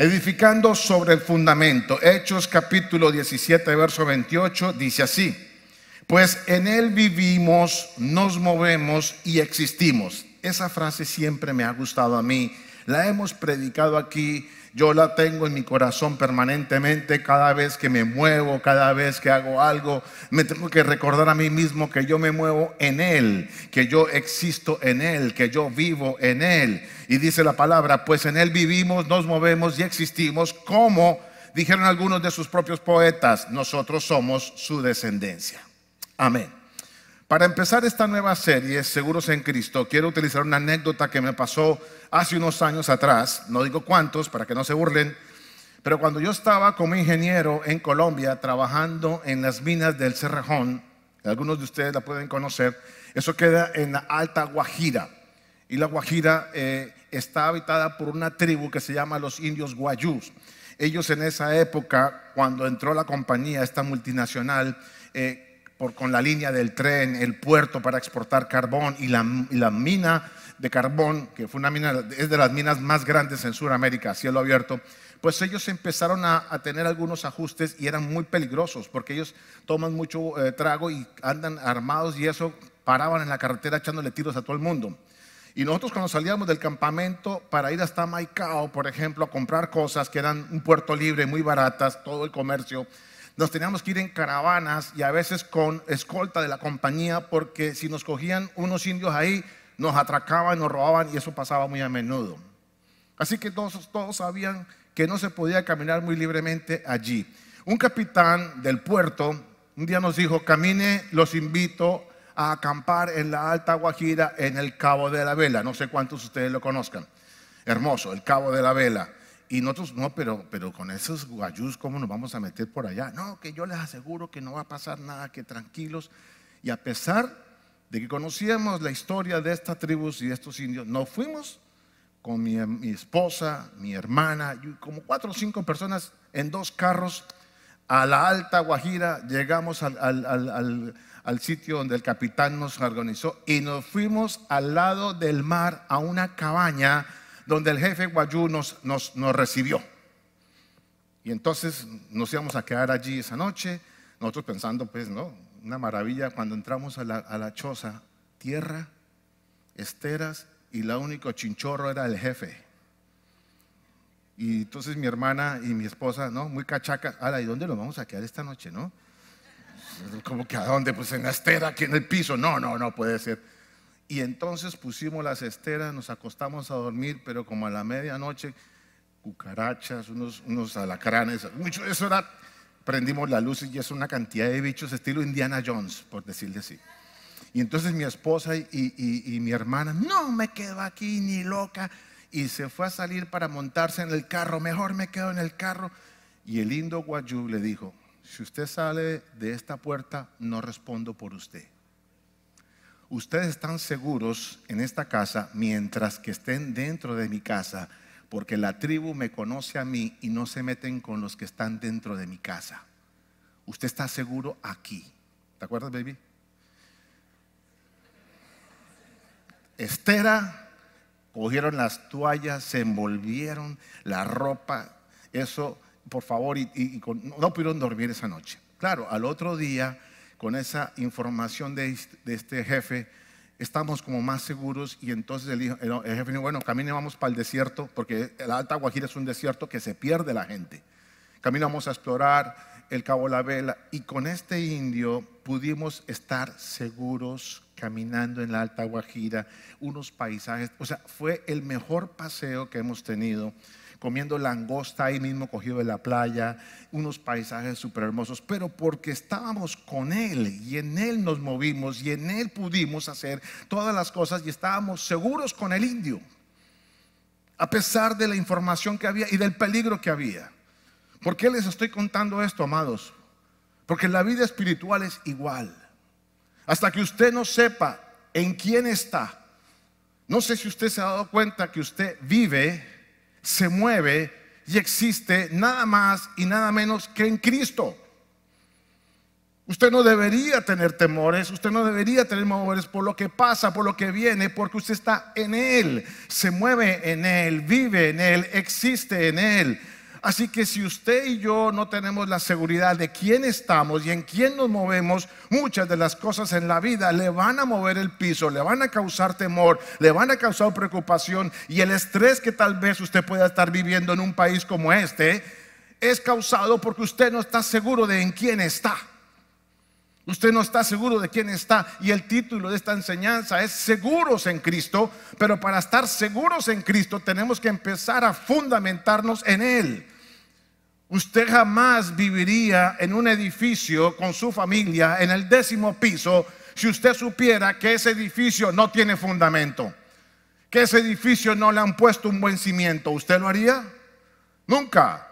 edificando sobre el fundamento. Hechos capítulo 17, verso 28, dice así: pues en Él vivimos, nos movemos y existimos. Esa frase siempre me ha gustado a mí. La hemos predicado aquí. Yo la tengo en mi corazón permanentemente. Cada vez que me muevo, cada vez que hago algo, me tengo que recordar a mí mismo que yo me muevo en Él, que yo existo en Él, que yo vivo en Él. Y dice la palabra: pues en Él vivimos, nos movemos y existimos, como dijeron algunos de sus propios poetas, nosotros somos su descendencia. Amén. Para empezar esta nueva serie, Seguros en Cristo, quiero utilizar una anécdota que me pasó hace unos años atrás. No digo cuántos para que no se burlen, pero cuando yo estaba como ingeniero en Colombia trabajando en las minas del Cerrejón, algunos de ustedes la pueden conocer, eso queda en la Alta Guajira. Y la Guajira está habitada por una tribu que se llama los indios guayús. Ellos en esa época, cuando entró la compañía, esta multinacional, con la línea del tren, el puerto para exportar carbón y la mina de carbón, que fue una mina, es de las minas más grandes en Sudamérica, a cielo abierto, pues ellos empezaron a tener algunos ajustes y eran muy peligrosos porque ellos toman mucho trago y andan armados, y eso paraban en la carretera echándole tiros a todo el mundo. Y nosotros cuando salíamos del campamento para ir hasta Maicao, por ejemplo, a comprar cosas que eran un puerto libre, muy baratas, todo el comercio, nos teníamos que ir en caravanas y a veces con escolta de la compañía, porque si nos cogían unos indios ahí, nos atracaban, nos robaban, y eso pasaba muy a menudo. Así que todos sabían que no se podía caminar muy libremente allí. Un capitán del puerto un día nos dijo: camine, los invito a acampar en la Alta Guajira, en el Cabo de la Vela. No sé cuántos de ustedes lo conozcan. Hermoso, el Cabo de la Vela. Y nosotros, no, pero con esos guayús, ¿cómo nos vamos a meter por allá? No, que yo les aseguro que no va a pasar nada, que tranquilos. Y a pesar de que conocíamos la historia de estas tribus y de estos indios, nos fuimos con mi esposa, mi hermana, y como 4 o 5 personas en 2 carros a la Alta Guajira. Llegamos al sitio donde el capitán nos organizó y nos fuimos al lado del mar a una cabaña donde el jefe guayú nos recibió. Y entonces nos íbamos a quedar allí esa noche, nosotros pensando, pues, no, una maravilla. Cuando entramos a la choza, tierra, esteras, y la único chinchorro era el jefe. Y entonces mi hermana y mi esposa, no, muy cachacas: ¿y dónde nos vamos a quedar esta noche, no? ¿Cómo que a dónde? Pues en la estera, aquí en el piso. No puede ser. Y entonces pusimos las esteras, nos acostamos a dormir, pero como a la medianoche, cucarachas, unos alacranes, mucho, eso era, prendimos la luz y es una cantidad de bichos estilo Indiana Jones, por decirle así. Y entonces mi esposa y mi hermana: no me quedo aquí ni loca. Y se fue a salir para montarse en el carro: mejor me quedo en el carro. Y el indio guayú le dijo: si usted sale de esta puerta, no respondo por usted. Ustedes están seguros en esta casa mientras que estén dentro de mi casa, porque la tribu me conoce a mí y no se meten con los que están dentro de mi casa. Usted está seguro aquí. ¿Te acuerdas, baby? Estera, cogieron las toallas, se envolvieron la ropa, eso, por favor, no pudieron dormir esa noche. Claro, al otro día, con esa información de este jefe, estamos como más seguros. Y entonces el jefe dijo: bueno, camine, vamos para el desierto, porque la Alta Guajira es un desierto que se pierde la gente. Caminamos a explorar el Cabo La Vela, y con este indio pudimos estar seguros caminando en la Alta Guajira, unos paisajes, o sea, fue el mejor paseo que hemos tenido, comiendo langosta ahí mismo cogido de la playa, unos paisajes súper hermosos, pero porque estábamos con Él y en Él nos movimos y en Él pudimos hacer todas las cosas, y estábamos seguros con el indio, a pesar de la información que había y del peligro que había. ¿Por qué les estoy contando esto, amados? Porque la vida espiritual es igual. Hasta que usted no sepa en quién está. No sé si usted se ha dado cuenta que usted vive, se mueve y existe nada más y nada menos que en Cristo. Usted no debería tener temores, usted no debería tener temores por lo que pasa, por lo que viene, porque usted está en Él, se mueve en Él, vive en Él, existe en Él. Así que si usted y yo no tenemos la seguridad de quién estamos y en quién nos movemos, muchas de las cosas en la vida le van a mover el piso, le van a causar temor, le van a causar preocupación, y el estrés que tal vez usted pueda estar viviendo en un país como este es causado porque usted no está seguro de en quién está. Usted no está seguro de quién está, y el título de esta enseñanza es Seguros en Cristo. Pero para estar seguros en Cristo tenemos que empezar a fundamentarnos en Él. Usted jamás viviría en un edificio con su familia en el 10º piso si usted supiera que ese edificio no tiene fundamento, que ese edificio no le han puesto un buen cimiento. ¿Usted lo haría? Nunca.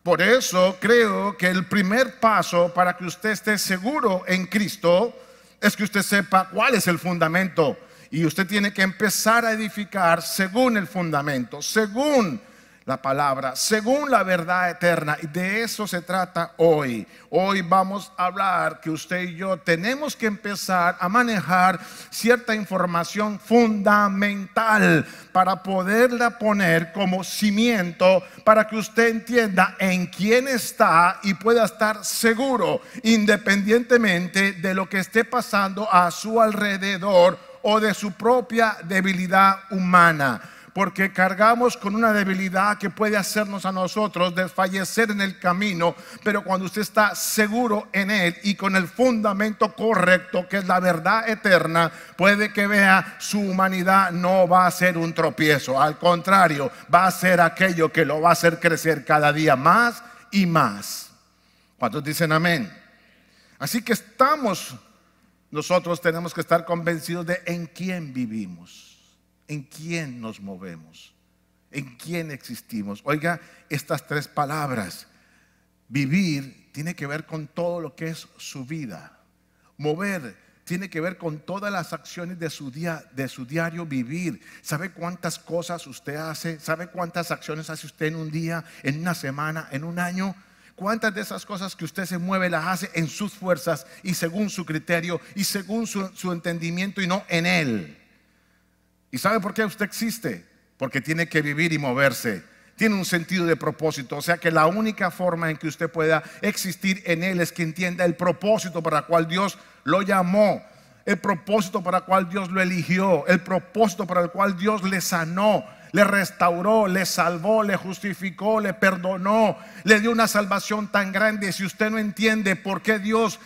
Por eso creo que el primer paso para que usted esté seguro en Cristo es que usted sepa cuál es el fundamento. Y usted tiene que empezar a edificar según el fundamento, según la palabra, según la verdad eterna. Y de eso se trata hoy. Hoy vamos a hablar que usted y yo tenemos que empezar a manejar cierta información fundamental para poderla poner como cimiento, para que usted entienda en quién está y pueda estar seguro, independientemente de lo que esté pasando a su alrededor o de su propia debilidad humana. Porque cargamos con una debilidad que puede hacernos a nosotros desfallecer en el camino. Pero cuando usted está seguro en Él y con el fundamento correcto, que es la verdad eterna, puede que vea su humanidad no va a ser un tropiezo. Al contrario, va a ser aquello que lo va a hacer crecer cada día más y más. ¿Cuántos dicen amén? Así que nosotros tenemos que estar convencidos de en quién vivimos, en quién nos movemos, en quién existimos. Oiga, estas 3 palabras. Vivir tiene que ver con todo lo que es su vida. Mover tiene que ver con todas las acciones de su diario vivir. ¿Sabe cuántas cosas usted hace? ¿Sabe cuántas acciones hace usted en un día, en una semana, en un año? ¿Cuántas de esas cosas que usted se mueve las hace en sus fuerzas y según su criterio y según su entendimiento y no en Él? ¿Y sabe por qué usted existe? Porque tiene que vivir y moverse. Tiene un sentido de propósito. O sea que la única forma en que usted pueda existir en Él es que entienda el propósito para el cual Dios lo llamó, el propósito para el cual Dios lo eligió, el propósito para el cual Dios le sanó, le restauró, le salvó, le justificó, le perdonó, le dio una salvación tan grande. Si usted no entiende por qué Dios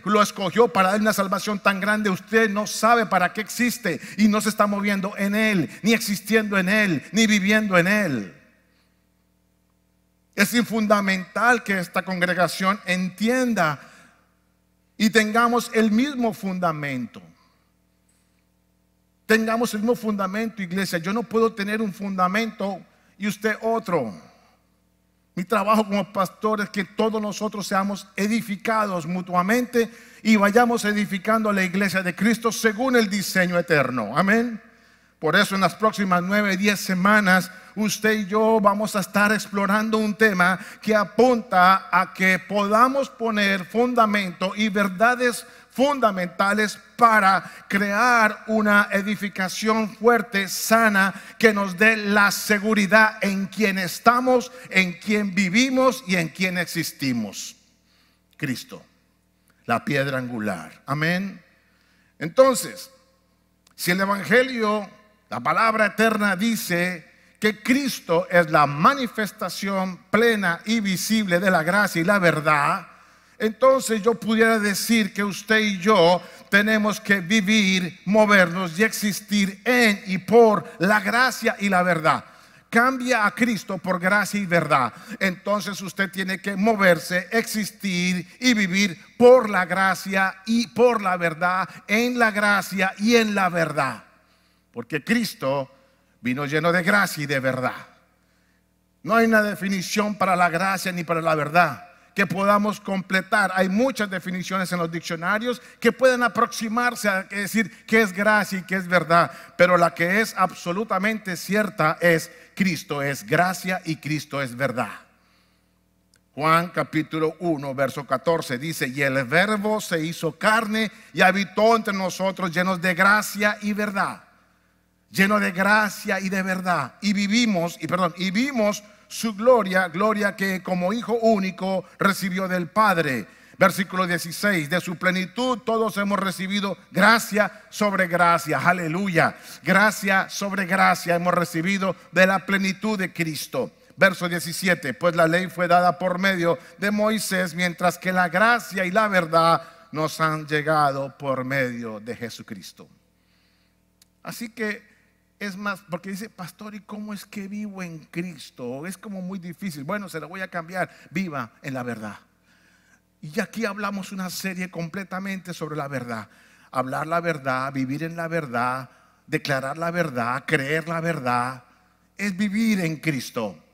lo escogió para dar una salvación tan grande, usted no sabe para qué existe y no se está moviendo en Él, ni existiendo en Él, ni viviendo en Él. Es fundamental que esta congregación entienda y tengamos el mismo fundamento. Tengamos el mismo fundamento, iglesia. Yo no puedo tener un fundamento y usted otro. Mi trabajo como pastor es que todos nosotros seamos edificados mutuamente y vayamos edificando a la iglesia de Cristo según el diseño eterno. Amén. Por eso en las próximas 9, 10 semanas usted y yo vamos a estar explorando un tema que apunta a que podamos poner fundamento y verdades fundamentales para crear una edificación fuerte, sana, que nos dé la seguridad en quien estamos, en quien vivimos y en quien existimos. Cristo, la piedra angular. Amén. Entonces, si el Evangelio, la palabra eterna, dice que Cristo es la manifestación plena y visible de la gracia y la verdad, entonces yo pudiera decir que usted y yo tenemos que vivir, movernos y existir en y por la gracia y la verdad. Cambia a Cristo por gracia y verdad. Entonces usted tiene que moverse, existir y vivir por la gracia y por la verdad, en la gracia y en la verdad. Porque Cristo vino lleno de gracia y de verdad. No hay una definición para la gracia ni para la verdad que podamos completar. Hay muchas definiciones en los diccionarios que pueden aproximarse a decir qué es gracia y qué es verdad, pero la que es absolutamente cierta es Cristo es gracia y Cristo es verdad. Juan capítulo 1, verso 14 dice: y el verbo se hizo carne y habitó entre nosotros, llenos de gracia y verdad. Lleno de gracia y de verdad. Y vimos su gloria, gloria que como hijo único recibió del Padre. Versículo 16: de su plenitud todos hemos recibido gracia sobre gracia. Aleluya. Gracia sobre gracia hemos recibido de la plenitud de Cristo. Verso 17: pues la ley fue dada por medio de Moisés, mientras que la gracia y la verdad nos han llegado por medio de Jesucristo. Así que es más, porque dice: pastor, ¿y cómo es que vivo en Cristo? Es como muy difícil. Bueno, se lo voy a cambiar: viva en la verdad. Y aquí hablamos una serie completamente sobre la verdad. Hablar la verdad, vivir en la verdad, declarar la verdad, creer la verdad, es vivir en Cristo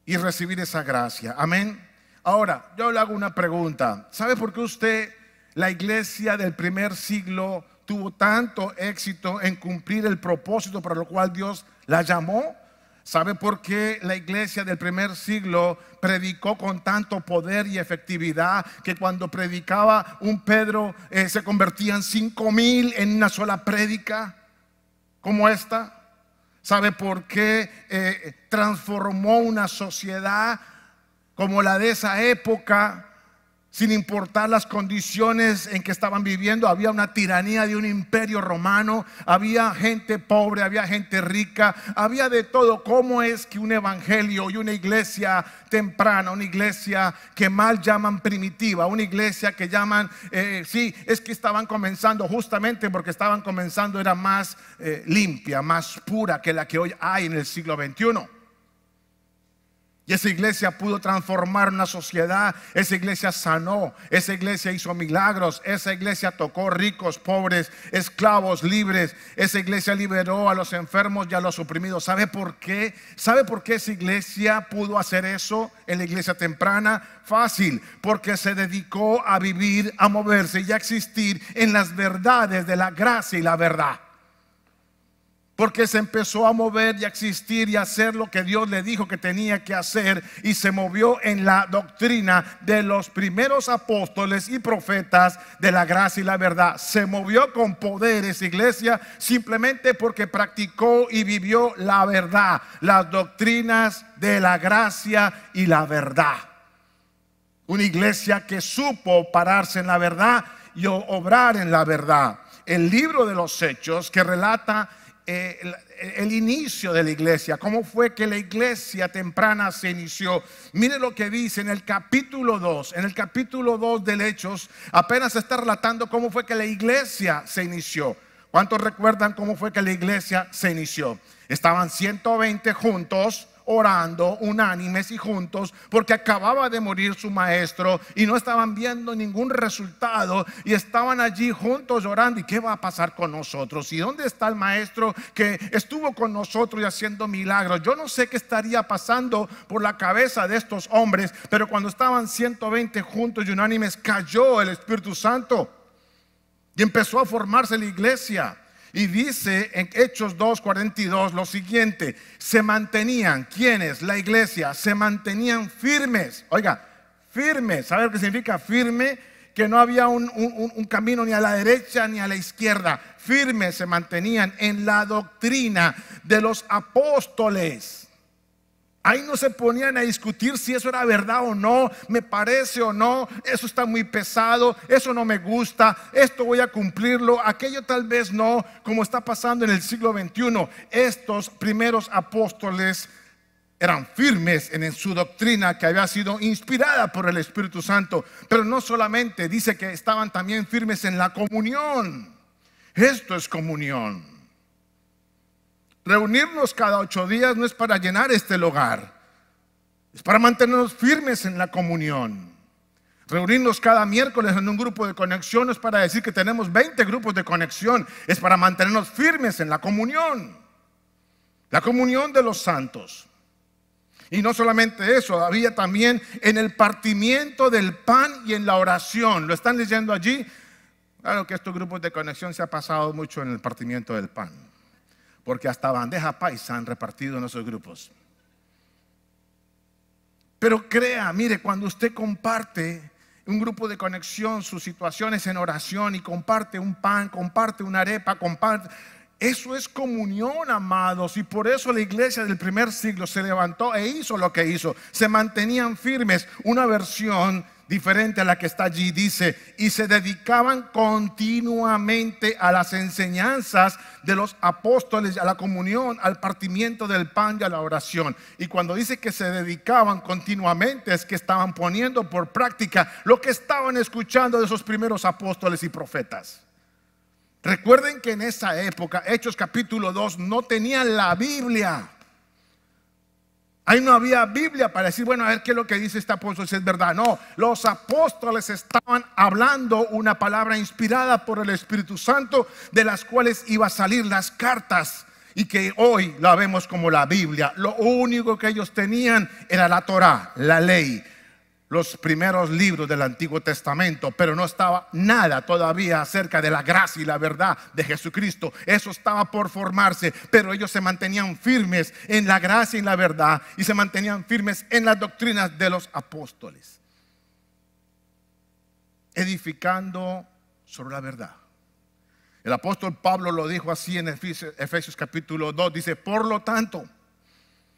y recibir esa gracia. Amén. Ahora, yo le hago una pregunta. ¿Sabe por qué la iglesia del primer siglo tuvo tanto éxito en cumplir el propósito para lo cual Dios la llamó? ¿Sabe por qué la iglesia del primer siglo predicó con tanto poder y efectividad que cuando predicaba un Pedro se convertían 5,000 en una sola prédica como esta? ¿Sabe por qué transformó una sociedad como la de esa época? Sin importar las condiciones en que estaban viviendo, había una tiranía de un imperio romano, había gente pobre, había gente rica, había de todo. ¿Cómo es que un evangelio y una iglesia temprana, una iglesia que mal llaman primitiva, una iglesia que llaman, es que estaban comenzando, justamente porque estaban comenzando, era más limpia, más pura que la que hoy hay en el siglo XXI? Y esa iglesia pudo transformar una sociedad. Esa iglesia sanó, esa iglesia hizo milagros, esa iglesia tocó ricos, pobres, esclavos, libres. Esa iglesia liberó a los enfermos y a los oprimidos. ¿Sabe por qué? ¿Sabe por qué esa iglesia pudo hacer eso en la iglesia temprana? Fácil: porque se dedicó a vivir, a moverse y a existir en las verdades de la gracia y la verdad. Porque se empezó a mover y a existir y a hacer lo que Dios le dijo que tenía que hacer, y se movió en la doctrina de los primeros apóstoles y profetas de la gracia y la verdad. Se movió con poder esa iglesia simplemente porque practicó y vivió la verdad, las doctrinas de la gracia y la verdad. Una iglesia que supo pararse en la verdad y obrar en la verdad. El libro de los Hechos, que relata el inicio de la iglesia, cómo fue que la iglesia temprana se inició. Mire lo que dice en el capítulo 2. En el capítulo 2 del Hechos apenas está relatando cómo fue que la iglesia se inició. ¿Cuántos recuerdan cómo fue que la iglesia se inició? Estaban 120 juntos, orando, unánimes y juntos, porque acababa de morir su maestro y no estaban viendo ningún resultado, y estaban allí juntos orando. ¿Y qué va a pasar con nosotros? ¿Y dónde está el maestro que estuvo con nosotros y haciendo milagros? Yo no sé qué estaría pasando por la cabeza de estos hombres, pero cuando estaban 120 juntos y unánimes, cayó el Espíritu Santo y empezó a formarse la iglesia. Y dice en Hechos 2:42 lo siguiente: se mantenían, ¿quiénes? La iglesia, se mantenían firmes. Oiga, firmes. ¿Sabe lo que significa firme? Que no había un camino ni a la derecha ni a la izquierda. Firmes se mantenían en la doctrina de los apóstoles. Ahí no se ponían a discutir si eso era verdad o no, me parece o no, eso está muy pesado, eso no me gusta, esto voy a cumplirlo, aquello tal vez no, como está pasando en el siglo XXI. Estos primeros apóstoles eran firmes en su doctrina, que había sido inspirada por el Espíritu Santo. Pero no solamente, dice que estaban también firmes en la comunión. Esto es comunión. Reunirnos cada 8 días no es para llenar este lugar, es para mantenernos firmes en la comunión. Reunirnos cada miércoles en un grupo de conexión no es para decir que tenemos 20 grupos de conexión, es para mantenernos firmes en la comunión de los santos. Y no solamente eso, había también en el partimiento del pan y en la oración. ¿Lo están leyendo allí? Claro que estos grupos de conexión se ha pasado mucho en el partimiento del pan, porque hasta bandeja paisa han repartido en esos grupos. Pero crea, mire, cuando usted comparte un grupo de conexión, sus situaciones en oración, y comparte un pan, comparte una arepa, comparte, eso es comunión, amados. Y por eso la iglesia del primer siglo se levantó e hizo lo que hizo. Se mantenían firmes. Una versión diferente a la que está allí dice: y se dedicaban continuamente a las enseñanzas de los apóstoles, a la comunión, al partimiento del pan y a la oración. Y cuando dice que se dedicaban continuamente, es que estaban poniendo por práctica lo que estaban escuchando de esos primeros apóstoles y profetas. Recuerden que en esa época, Hechos capítulo 2, no tenían la Biblia. Ahí no había Biblia para decir, bueno, a ver qué es lo que dice este apóstol, si es verdad. No, los apóstoles estaban hablando una palabra inspirada por el Espíritu Santo, de las cuales iba a salir las cartas, y que hoy la vemos como la Biblia. Lo único que ellos tenían era la Torá, la ley, los primeros libros del Antiguo Testamento, pero no estaba nada todavía acerca de la gracia y la verdad de Jesucristo. Eso estaba por formarse, pero ellos se mantenían firmes en la gracia y la verdad, y se mantenían firmes en las doctrinas de los apóstoles, edificando sobre la verdad. El apóstol Pablo lo dijo así en Efesios capítulo 2, dice: por lo tanto,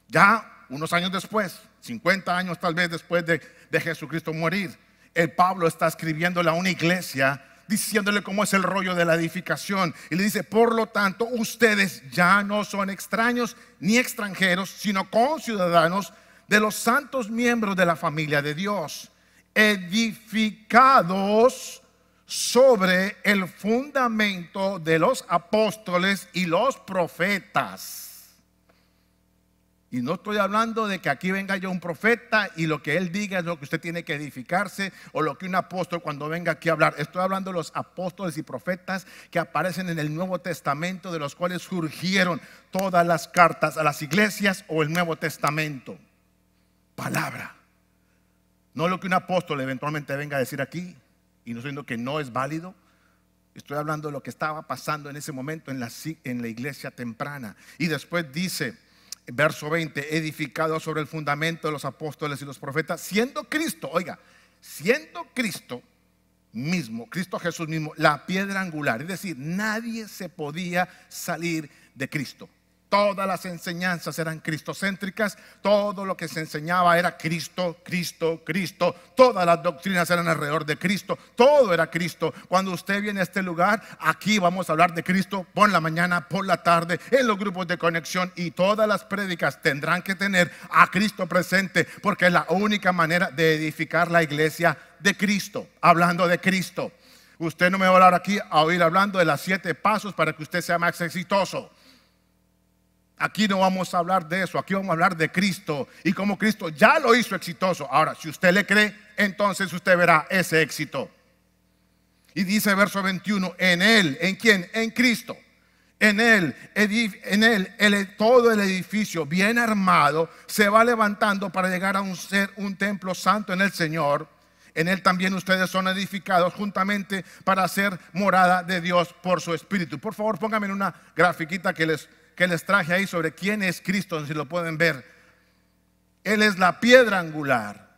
ya unos años después, 50 años tal vez después de Jesucristo morir, el Pablo está escribiéndole a una iglesia, diciéndole cómo es el rollo de la edificación, y le dice: por lo tanto, ustedes ya no son extraños ni extranjeros, sino conciudadanos de los santos miembros de la familia de Dios, edificados sobre el fundamento de los apóstoles y los profetas. Y no estoy hablando de que aquí venga yo un profeta y lo que él diga es lo que usted tiene que edificarse, o lo que un apóstol cuando venga aquí a hablar. Estoy hablando de los apóstoles y profetas que aparecen en el Nuevo Testamento, de los cuales surgieron todas las cartas a las iglesias o el Nuevo Testamento. Palabra. No lo que un apóstol eventualmente venga a decir aquí, y no estoy diciendo que no es válido. Estoy hablando de lo que estaba pasando en ese momento en la iglesia temprana. Y después dice, verso 20: edificado sobre el fundamento de los apóstoles y los profetas, siendo Cristo, oiga, siendo Cristo mismo, Cristo Jesús mismo, la piedra angular. Es decir, nadie se podía salir de Cristo. Todas las enseñanzas eran cristocéntricas. Todo lo que se enseñaba era Cristo, Cristo, Cristo. Todas las doctrinas eran alrededor de Cristo. Todo era Cristo. Cuando usted viene a este lugar, aquí vamos a hablar de Cristo por la mañana, por la tarde, en los grupos de conexión, y todas las prédicas tendrán que tener a Cristo presente, porque es la única manera de edificar la iglesia de Cristo, hablando de Cristo. Usted no me va a hablar aquí a oír hablando de los 7 pasos para que usted sea más exitoso. Aquí no vamos a hablar de eso. Aquí vamos a hablar de Cristo y cómo Cristo ya lo hizo exitoso. Ahora, si usted le cree, entonces usted verá ese éxito. Y dice verso 21: en Él, ¿en quién? En Cristo. En Él, todo el edificio bien armado se va levantando para llegar a ser un templo santo en el Señor. En Él también ustedes son edificados juntamente para ser morada de Dios por su Espíritu. Por favor, pónganme en una grafiquita que les traje ahí sobre quién es Cristo, si lo pueden ver. Él es la piedra angular.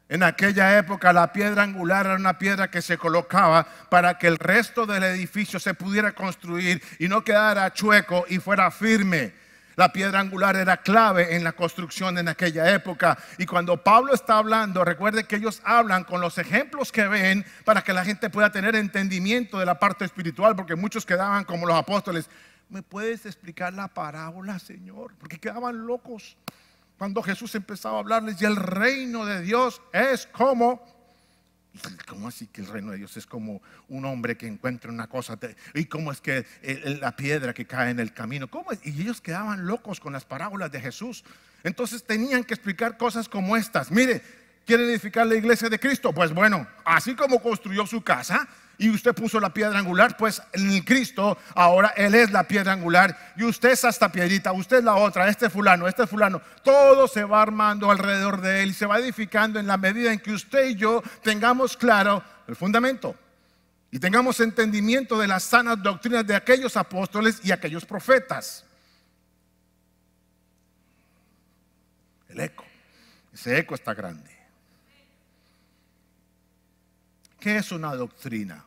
En aquella época la piedra angular era una piedra que se colocaba para que el resto del edificio se pudiera construir y no quedara chueco y fuera firme. La piedra angular era clave en la construcción en aquella época. Y cuando Pablo está hablando, recuerde que ellos hablan con los ejemplos que ven para que la gente pueda tener entendimiento de la parte espiritual, porque muchos quedaban como los apóstoles: ¿me puedes explicar la parábola, Señor? Porque quedaban locos cuando Jesús empezaba a hablarles. Y el reino de Dios es como... ¿Cómo así que el reino de Dios es como un hombre que encuentra una cosa? ¿Y cómo es que la piedra que cae en el camino? ¿Cómo es? Y ellos quedaban locos con las parábolas de Jesús. Entonces tenían que explicar cosas como estas. Mire, ¿quiere edificar la iglesia de Cristo? Pues bueno, así como construyó su casa y usted puso la piedra angular, pues en Cristo ahora Él es la piedra angular, y usted es esta piedrita, usted es la otra, este fulano, todo se va armando alrededor de Él y se va edificando en la medida en que usted y yo tengamos claro el fundamento y tengamos entendimiento de las sanas doctrinas de aquellos apóstoles y aquellos profetas. El eco. Ese eco está grande. ¿Qué es una doctrina?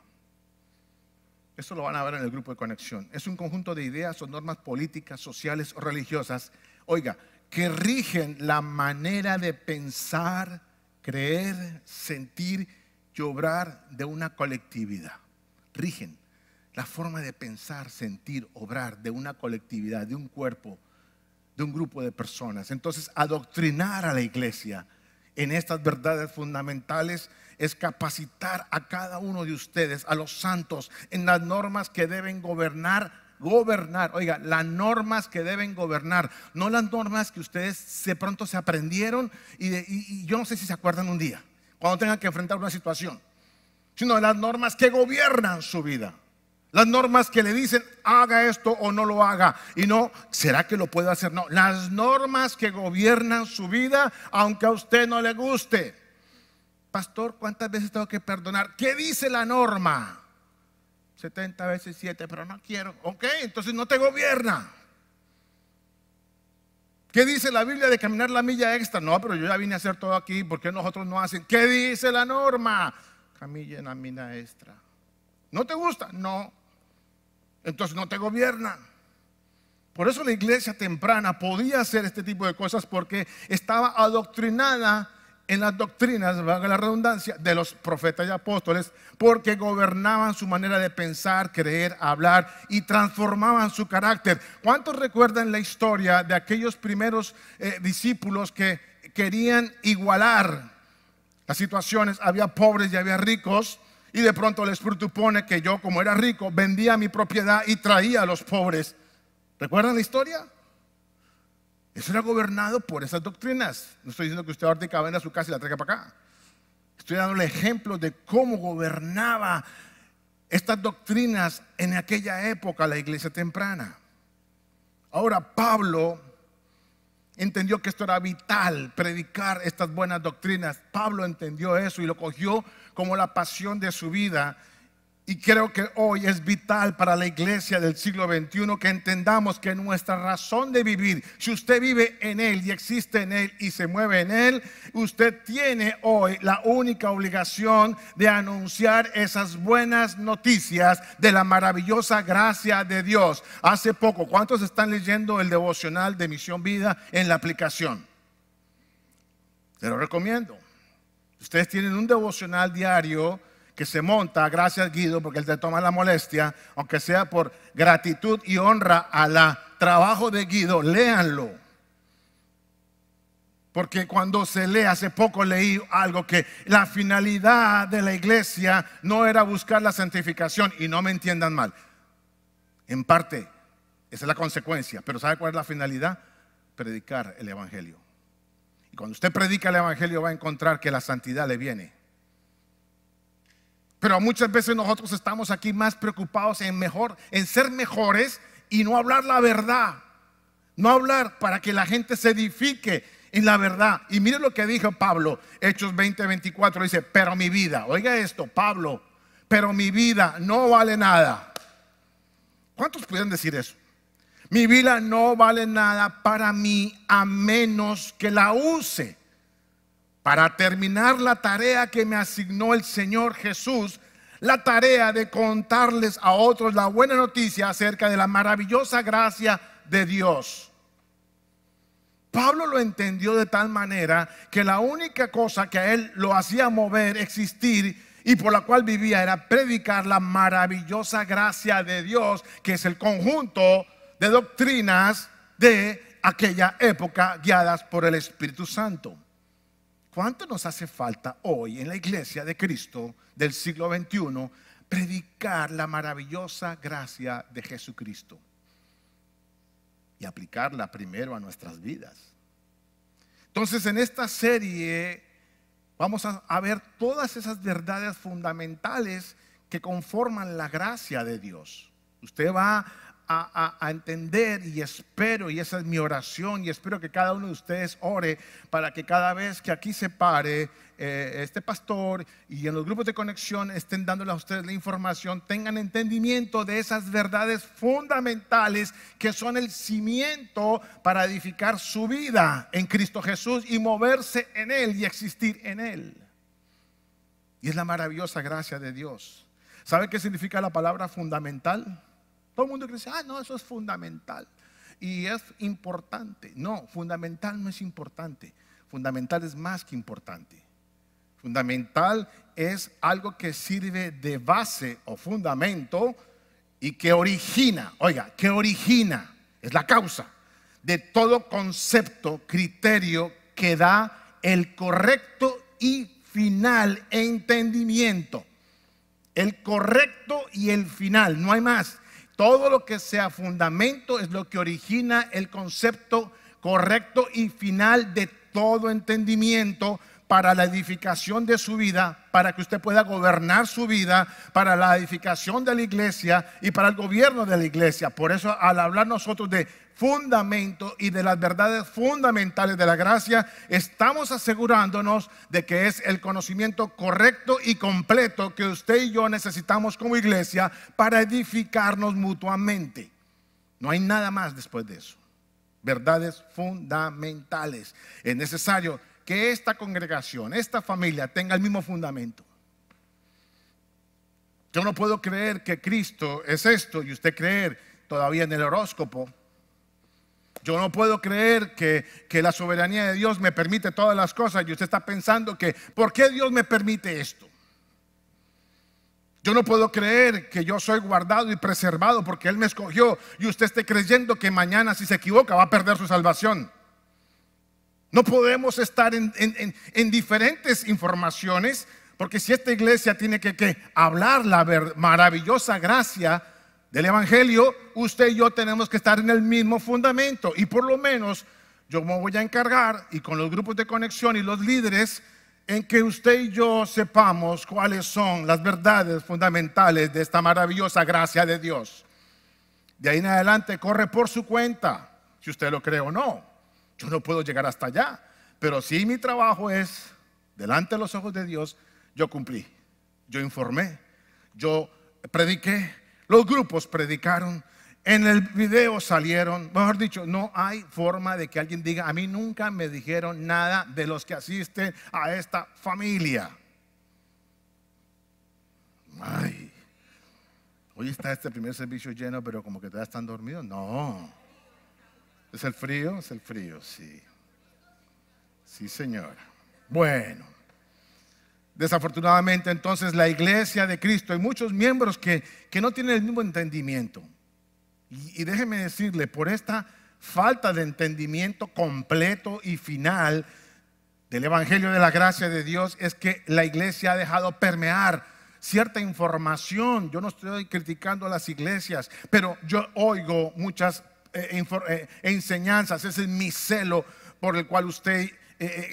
Eso lo van a ver en el grupo de conexión. Es un conjunto de ideas o normas políticas, sociales o religiosas, oiga, que rigen la manera de pensar, creer, sentir y obrar de una colectividad. Rigen la forma de pensar, sentir, obrar de una colectividad, de un cuerpo, de un grupo de personas. Entonces, adoctrinar a la iglesia en estas verdades fundamentales es capacitar a cada uno de ustedes, a los santos, en las normas que deben gobernar, oiga, las normas que deben gobernar, no las normas que ustedes de pronto se aprendieron y yo no sé si se acuerdan un día, cuando tengan que enfrentar una situación, sino las normas que gobiernan su vida. Las normas que le dicen haga esto o no lo haga. Y no, ¿será que lo puedo hacer? No, las normas que gobiernan su vida, aunque a usted no le guste. Pastor, ¿cuántas veces tengo que perdonar? ¿Qué dice la norma? 70 veces 7, pero no quiero. Ok, entonces no te gobierna. ¿Qué dice la Biblia de caminar la milla extra? No, pero yo ya vine a hacer todo aquí, ¿por qué nosotros no hacen? ¿Qué dice la norma? Caminen la milla extra. ¿No te gusta? No. Entonces no te gobierna. Por eso la iglesia temprana podía hacer este tipo de cosas, porque estaba adoctrinada en las doctrinas, valga la redundancia, de los profetas y apóstoles, porque gobernaban su manera de pensar, creer, hablar y transformaban su carácter. ¿Cuántos recuerdan la historia de aquellos primeros discípulos que querían igualar las situaciones? Había pobres y había ricos. Y de pronto el Espíritu pone que yo, como era rico, vendía mi propiedad y traía a los pobres. ¿Recuerdan la historia? Eso era gobernado por esas doctrinas. No estoy diciendo que usted ahorita venga a su casa y la traiga para acá. Estoy dándole ejemplos de cómo gobernaba estas doctrinas en aquella época la iglesia temprana. Ahora Pablo entendió que esto era vital, predicar estas buenas doctrinas. Pablo entendió eso y lo cogió como la pasión de su vida. Y creo que hoy es vital para la iglesia del siglo XXI que entendamos que nuestra razón de vivir, si usted vive en Él y existe en Él y se mueve en Él, usted tiene hoy la única obligación de anunciar esas buenas noticias de la maravillosa gracia de Dios. Hace poco, ¿cuántos están leyendo el devocional de Misión Vida en la aplicación? Se lo recomiendo. Ustedes tienen un devocional diario que se monta, gracias Guido, porque él te toma la molestia, aunque sea por gratitud y honra al trabajo de Guido, léanlo. Porque cuando se lee, hace poco leí algo que la finalidad de la iglesia no era buscar la santificación, y no me entiendan mal. En parte, esa es la consecuencia, pero ¿sabe cuál es la finalidad? Predicar el evangelio. Y cuando usted predica el evangelio va a encontrar que la santidad le viene. Pero muchas veces nosotros estamos aquí más preocupados en ser mejores y no hablar la verdad. No hablar para que la gente se edifique en la verdad. Y mire lo que dijo Pablo, Hechos 20:24, dice, pero mi vida, oiga esto, Pablo, pero mi vida no vale nada. ¿Cuántos pueden decir eso? Mi vida no vale nada para mí a menos que la use para terminar la tarea que me asignó el Señor Jesús, la tarea de contarles a otros la buena noticia acerca de la maravillosa gracia de Dios. Pablo lo entendió de tal manera que la única cosa que a él lo hacía mover, existir y por la cual vivía era predicar la maravillosa gracia de Dios, que es el conjunto de doctrinas de aquella época guiadas por el Espíritu Santo. ¿Cuánto nos hace falta hoy en la iglesia de Cristo del siglo XXI predicar la maravillosa gracia de Jesucristo y aplicarla primero a nuestras vidas? Entonces, en esta serie vamos a ver todas esas verdades fundamentales que conforman la gracia de Dios. Usted va a entender, y espero, y esa es mi oración, y espero que cada uno de ustedes ore para que cada vez que aquí se pare este pastor y en los grupos de conexión estén dándole a ustedes la información, tengan entendimiento de esas verdades fundamentales que son el cimiento para edificar su vida en Cristo Jesús y moverse en Él y existir en Él. Y es la maravillosa gracia de Dios. ¿Sabe qué significa la palabra fundamental? Todo el mundo dice, no, eso es fundamental y es importante. No, fundamental no es importante. Fundamental es más que importante. Fundamental es algo que sirve de base o fundamento y que origina, que origina, es la causa de todo concepto, criterio que da el correcto y final entendimiento. El correcto y el final, no hay más. Todo lo que sea fundamento es lo que origina el concepto correcto y final de todo entendimiento para la edificación de su vida, para que usted pueda gobernar su vida, para la edificación de la iglesia y para el gobierno de la iglesia. Por eso, al hablar nosotros de fundamento y de las verdades fundamentales de la gracia, estamos asegurándonos de que es el conocimiento correcto y completo que usted y yo necesitamos como iglesia para edificarnos mutuamente. No hay nada más después de eso. Verdades fundamentales. Es necesario que esta congregación, esta familia tenga el mismo fundamento. Yo no puedo creer que Cristo es esto y usted creer todavía en el horóscopo. Yo no puedo creer que la soberanía de Dios me permite todas las cosas y usted está pensando que ¿por qué Dios me permite esto? Yo no puedo creer que yo soy guardado y preservado porque Él me escogió y usted esté creyendo que mañana si se equivoca va a perder su salvación. No podemos estar en diferentes informaciones, porque si esta iglesia tiene que hablar la maravillosa gracia del evangelio, usted y yo tenemos que estar en el mismo fundamento. Y por lo menos yo me voy a encargar, y con los grupos de conexión y los líderes, en que usted y yo sepamos cuáles son las verdades fundamentales de esta maravillosa gracia de Dios. De ahí en adelante corre por su cuenta, si usted lo cree o no. Yo no puedo llegar hasta allá, pero sí mi trabajo es, delante de los ojos de Dios, yo cumplí, yo informé, yo prediqué, los grupos predicaron, en el video salieron, mejor dicho, no hay forma de que alguien diga, a mí nunca me dijeron nada de los que asisten a esta familia. Ay, hoy está este primer servicio lleno, pero como que todavía están dormidos. No, es el frío, sí. Sí, señora. Bueno, desafortunadamente entonces la iglesia de Cristo hay muchos miembros que no tienen el mismo entendimiento. Y déjeme decirle, por esta falta de entendimiento completo y final del evangelio de la gracia de Dios, es que la iglesia ha dejado permear cierta información. Yo no estoy criticando a las iglesias, pero yo oigo muchas enseñanzas. Ese es mi celo por el cual usted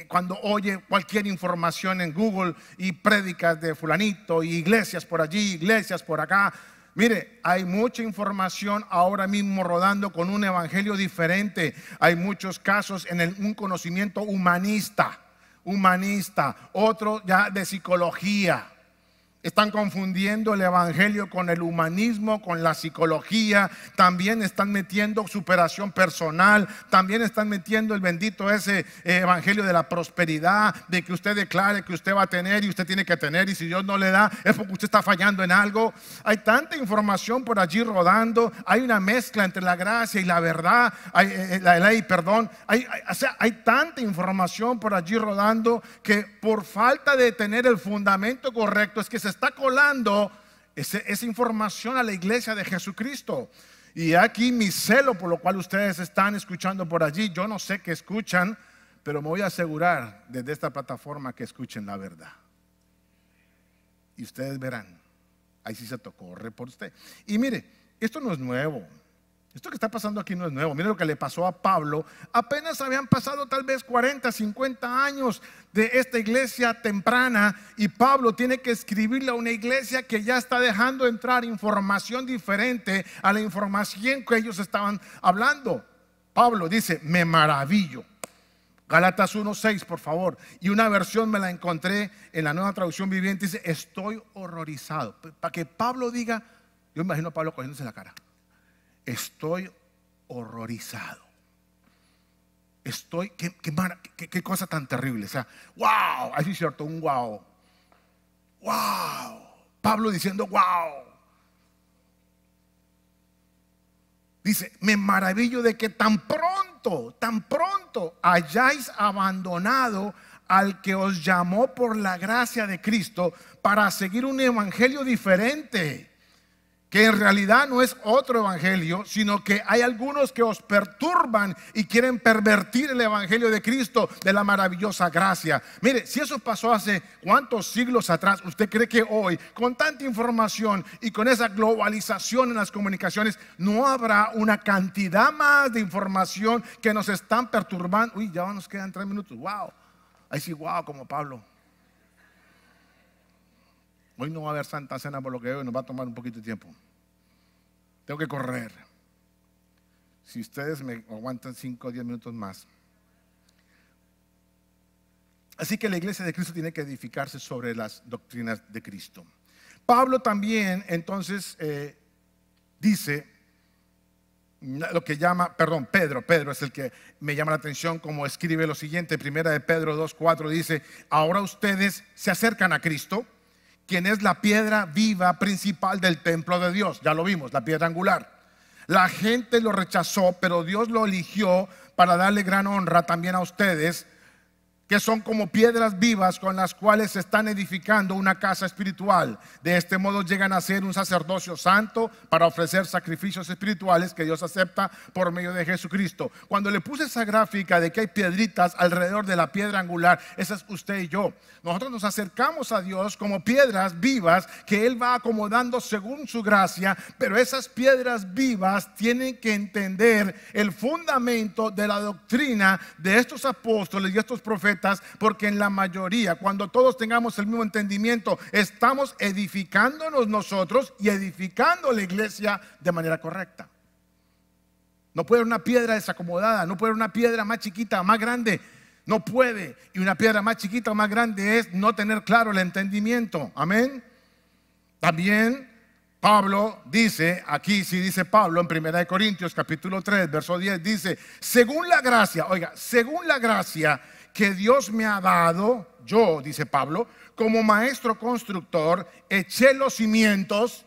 cuando oye cualquier información en Google y prédicas de fulanito y iglesias por allí, iglesias por acá. Mire, hay mucha información ahora mismo rodando con un evangelio diferente. Hay muchos casos en un conocimiento humanista, otro ya de psicología. Están confundiendo el evangelio con el humanismo, con la psicología. También están metiendo superación personal. También están metiendo el bendito ese evangelio de la prosperidad, de que usted declare que usted va a tener y usted tiene que tener, y si Dios no le da es porque usted está fallando en algo. Hay tanta información por allí rodando. Hay una mezcla entre la gracia y la verdad, la ley, perdón. Hay tanta información por allí rodando que por falta de tener el fundamento correcto es que se está colando esa información a la iglesia de Jesucristo. Y aquí mi celo por lo cual ustedes están escuchando por allí. Yo no sé qué escuchan, pero me voy a asegurar desde esta plataforma que escuchen la verdad. Y ustedes verán, ahí sí se tocó, corre por usted. Y mire, esto no es nuevo. Esto que está pasando aquí no es nuevo. Mire lo que le pasó a Pablo. Apenas habían pasado tal vez 40, 50 años de esta iglesia temprana, y Pablo tiene que escribirle a una iglesia que ya está dejando entrar información diferente a la información que ellos estaban hablando. Pablo dice, me maravillo. Gálatas 1:6, por favor. Y una versión me la encontré en la Nueva Traducción Viviente. Dice, estoy horrorizado. Para que Pablo diga, yo imagino a Pablo cogiéndose la cara. Estoy horrorizado. Qué cosa tan terrible. O sea, wow, así es cierto, un wow. Wow. Pablo diciendo wow. Dice, me maravillo de que tan pronto hayáis abandonado al que os llamó por la gracia de Cristo para seguir un evangelio diferente, que en realidad no es otro evangelio, sino que hay algunos que os perturban y quieren pervertir el evangelio de Cristo, de la maravillosa gracia. Mire, si eso pasó hace cuántos siglos atrás, ¿usted cree que hoy, con tanta información y con esa globalización en las comunicaciones, no habrá una cantidad más de información que nos están perturbando? Uy, ya nos quedan 3 minutos. Wow, ahí sí, wow, como Pablo. Hoy no va a haber Santa Cena por lo que veo y nos va a tomar un poquito de tiempo. Tengo que correr. Si ustedes me aguantan 5 o 10 minutos más. Así que la iglesia de Cristo tiene que edificarse sobre las doctrinas de Cristo. Pablo también entonces dice lo que llama, Pedro es el que me llama la atención, como escribe lo siguiente, primera de Pedro 2:4 dice, ahora ustedes se acercan a Cristo, quien es la piedra viva principal del templo de Dios. Ya lo vimos, la piedra angular. La gente lo rechazó, pero Dios lo eligió para darle gran honra también a ustedes, que son como piedras vivas con las cuales se están edificando una casa espiritual. De este modo llegan a ser un sacerdocio santo para ofrecer sacrificios espirituales que Dios acepta por medio de Jesucristo. Cuando le puse esa gráfica de que hay piedritas alrededor de la piedra angular, esa es usted y yo. Nosotros nos acercamos a Dios como piedras vivas que Él va acomodando según su gracia, pero esas piedras vivas tienen que entender el fundamento de la doctrina de estos apóstoles y estos profetas, porque en la mayoría, cuando todos tengamos el mismo entendimiento, estamos edificándonos nosotros y edificando la iglesia de manera correcta. No puede haber una piedra desacomodada, no puede haber una piedra más chiquita, más grande. No puede. Y una piedra más chiquita o más grande es no tener claro el entendimiento. Amén. También Pablo dice, aquí sí dice Pablo en 1 Corintios capítulo 3 verso 10, dice, según la gracia, oiga, según la gracia que Dios me ha dado, yo, dice Pablo, como maestro constructor, eché los cimientos,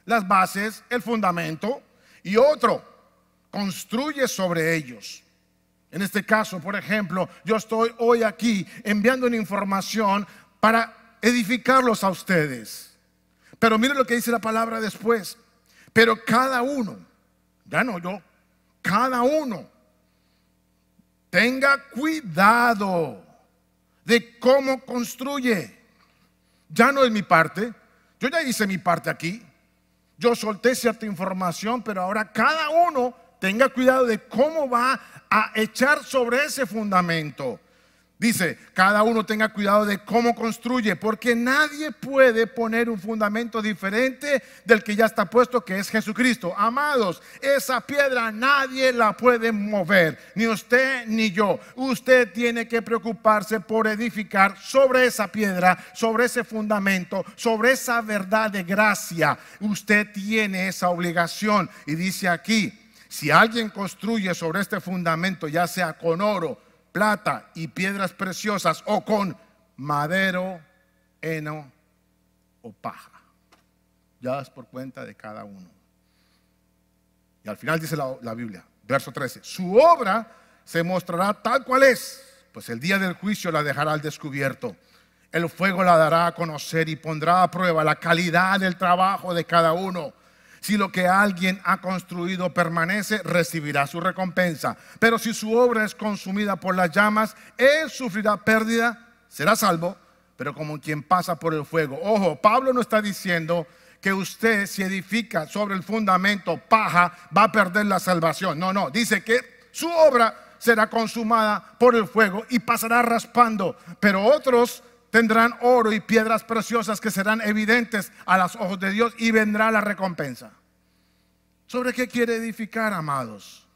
las bases, el fundamento, y otro construye sobre ellos. En este caso, por ejemplo, yo estoy hoy aquí enviando una información para edificarlos a ustedes. Pero miren lo que dice la palabra después. Pero cada uno, ya no yo, cada uno tenga cuidado de cómo construye. Ya no es mi parte. Yo ya hice mi parte aquí. Yo solté cierta información, pero ahora cada uno tenga cuidado de cómo va a echar sobre ese fundamento. Dice, cada uno tenga cuidado de cómo construye, porque nadie puede poner un fundamento diferente del que ya está puesto, que es Jesucristo. Amados, esa piedra nadie la puede mover, ni usted ni yo. Usted tiene que preocuparse por edificar sobre esa piedra, sobre ese fundamento, sobre esa verdad de gracia. Usted tiene esa obligación. Y dice aquí, si alguien construye sobre este fundamento, ya sea con oro, plata y piedras preciosas, o con madero, heno o paja, ya es por cuenta de cada uno. Y al final dice la Biblia, verso 13, su obra se mostrará tal cual es, pues el día del juicio la dejará al descubierto. El fuego la dará a conocer y pondrá a prueba la calidad del trabajo de cada uno. Si lo que alguien ha construido permanece, recibirá su recompensa. Pero si su obra es consumida por las llamas, él sufrirá pérdida, será salvo, pero como quien pasa por el fuego. Ojo, Pablo no está diciendo que usted, si edifica sobre el fundamento paja, va a perder la salvación. No, no, dice que su obra será consumada por el fuego y pasará raspando. Pero otros tendrán oro y piedras preciosas que serán evidentes a los ojos de Dios, y vendrá la recompensa. ¿Sobre qué quiere edificar, amados?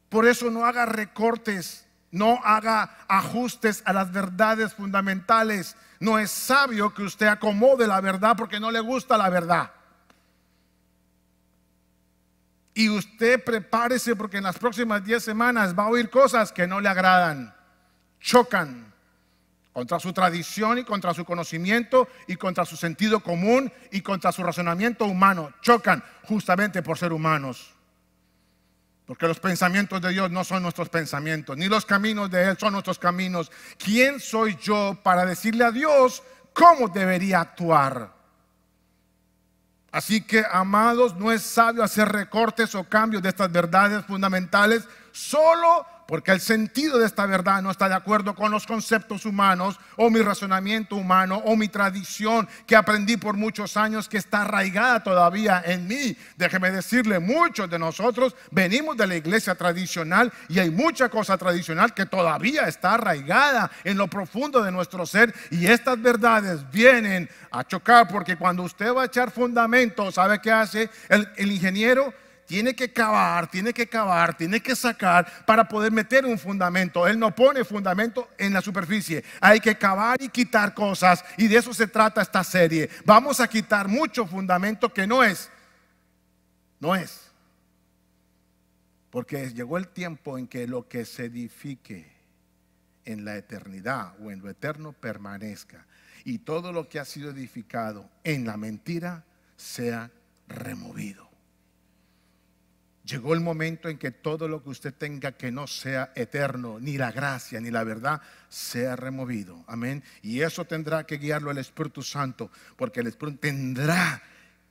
Por eso no haga recortes No haga ajustes a las verdades fundamentales. No es sabio que usted acomode la verdad porque no le gusta la verdad. Y usted prepárese porque en las próximas 10 semanas va a oír cosas que no le agradan. Chocan contra su tradición y contra su conocimiento y contra su sentido común y contra su razonamiento humano. Chocan justamente por ser humanos. Porque los pensamientos de Dios no son nuestros pensamientos, ni los caminos de Él son nuestros caminos. ¿Quién soy yo para decirle a Dios cómo debería actuar? Así que, amados, no es sabio hacer recortes o cambios de estas verdades fundamentales solo porque el sentido de esta verdad no está de acuerdo con los conceptos humanos o mi razonamiento humano o mi tradición que aprendí por muchos años, que está arraigada todavía en mí. Déjeme decirle, muchos de nosotros venimos de la iglesia tradicional y hay mucha cosa tradicional que todavía está arraigada en lo profundo de nuestro ser, y estas verdades vienen a chocar porque cuando usted va a echar fundamento, ¿sabe qué hace el ingeniero? Tiene que cavar, tiene que sacar para poder meter un fundamento. Él no pone fundamento en la superficie. Hay que cavar y quitar cosas, y de eso se trata esta serie. Vamos a quitar mucho fundamento que no es. Porque llegó el tiempo en que lo que se edifique en la eternidad o en lo eterno permanezca, y todo lo que ha sido edificado en la mentira sea removido. Llegó el momento en que todo lo que usted tenga que no sea eterno, ni la gracia, ni la verdad, sea removido. Amén. Y eso tendrá que guiarlo el Espíritu Santo, porque el Espíritu tendrá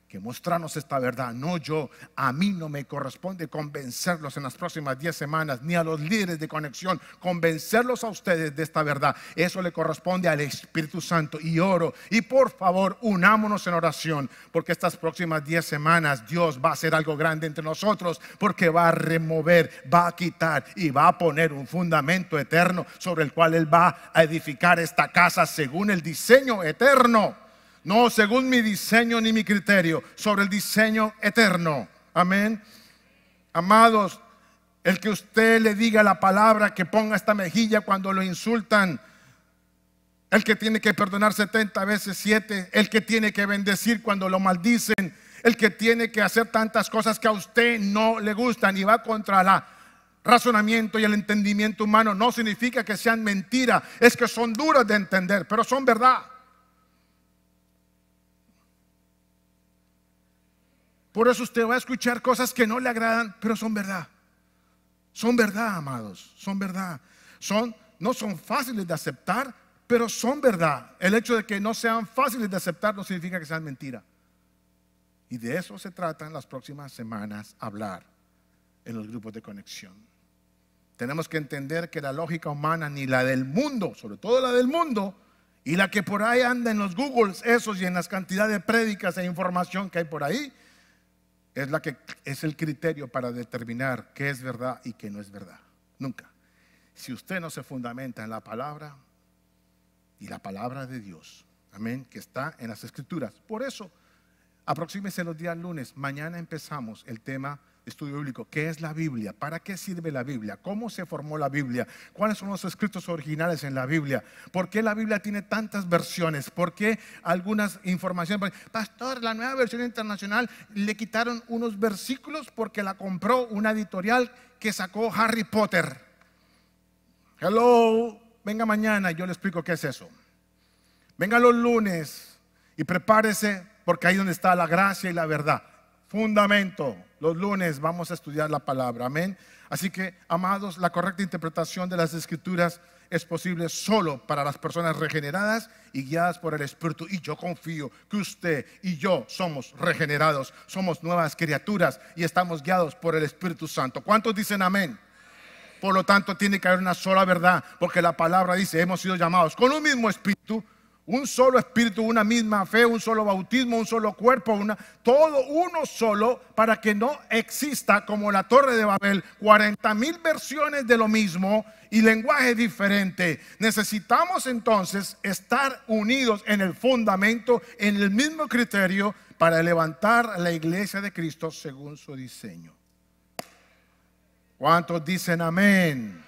que mostrarnos esta verdad, no yo. A mí no me corresponde convencerlos en las próximas 10 semanas, ni a los líderes de conexión, convencerlos a ustedes de esta verdad. Eso le corresponde al Espíritu Santo. Y oro, y por favor, unámonos en oración, porque estas próximas 10 semanas Dios va a hacer algo grande entre nosotros, porque va a remover, va a quitar y va a poner un fundamento eterno sobre el cual Él va a edificar esta casa según el diseño eterno. No según mi diseño ni mi criterio, sobre el diseño eterno. Amén. Amados, el que usted le diga la palabra, que ponga esta mejilla cuando lo insultan, el que tiene que perdonar 70 veces 7, el que tiene que bendecir cuando lo maldicen, el que tiene que hacer tantas cosas que a usted no le gustan y va contra el razonamiento y el entendimiento humano, no significa que sean mentiras, es que son duras de entender, pero son verdad. Por eso usted va a escuchar cosas que no le agradan, pero son verdad. Son verdad, amados, son verdad. No son fáciles de aceptar, pero son verdad. El hecho de que no sean fáciles de aceptar no significa que sean mentira. Y de eso se trata en las próximas semanas hablar en los grupos de conexión. Tenemos que entender que la lógica humana, ni la del mundo, sobre todo la del mundo, y la que por ahí anda en los Googles esos y en las cantidades de prédicas e información que hay por ahí, es la que es el criterio para determinar qué es verdad y qué no es verdad. Nunca. Si usted no se fundamenta en la palabra y la palabra de Dios, amén, que está en las Escrituras. Por eso, aproxímese los días lunes. Mañana empezamos el tema de estudio bíblico. ¿Qué es la Biblia? ¿Para qué sirve la Biblia? ¿Cómo se formó la Biblia? ¿Cuáles son los escritos originales en la Biblia? ¿Por qué la Biblia tiene tantas versiones? ¿Por qué algunas informaciones? Pastor, la nueva versión internacional le quitaron unos versículos porque la compró una editorial que sacó Harry Potter. Hello, venga mañana y yo le explico qué es eso. Venga los lunes y prepárese, porque ahí donde está la gracia y la verdad. Fundamento. Los lunes vamos a estudiar la palabra, amén. Así que, amados, la correcta interpretación de las Escrituras es posible solo para las personas regeneradas y guiadas por el Espíritu. Y yo confío que usted y yo somos regenerados, somos nuevas criaturas y estamos guiados por el Espíritu Santo. ¿Cuántos dicen amén? Por lo tanto, tiene que haber una sola verdad, porque la palabra dice, hemos sido llamados con un mismo espíritu, un solo espíritu, una misma fe, un solo bautismo, un solo cuerpo, todo uno solo, para que no exista como la Torre de Babel 40,000 versiones de lo mismo y lenguaje diferente. Necesitamos entonces estar unidos en el fundamento, en el mismo criterio, para levantar la iglesia de Cristo según su diseño. ¿Cuántos dicen amén?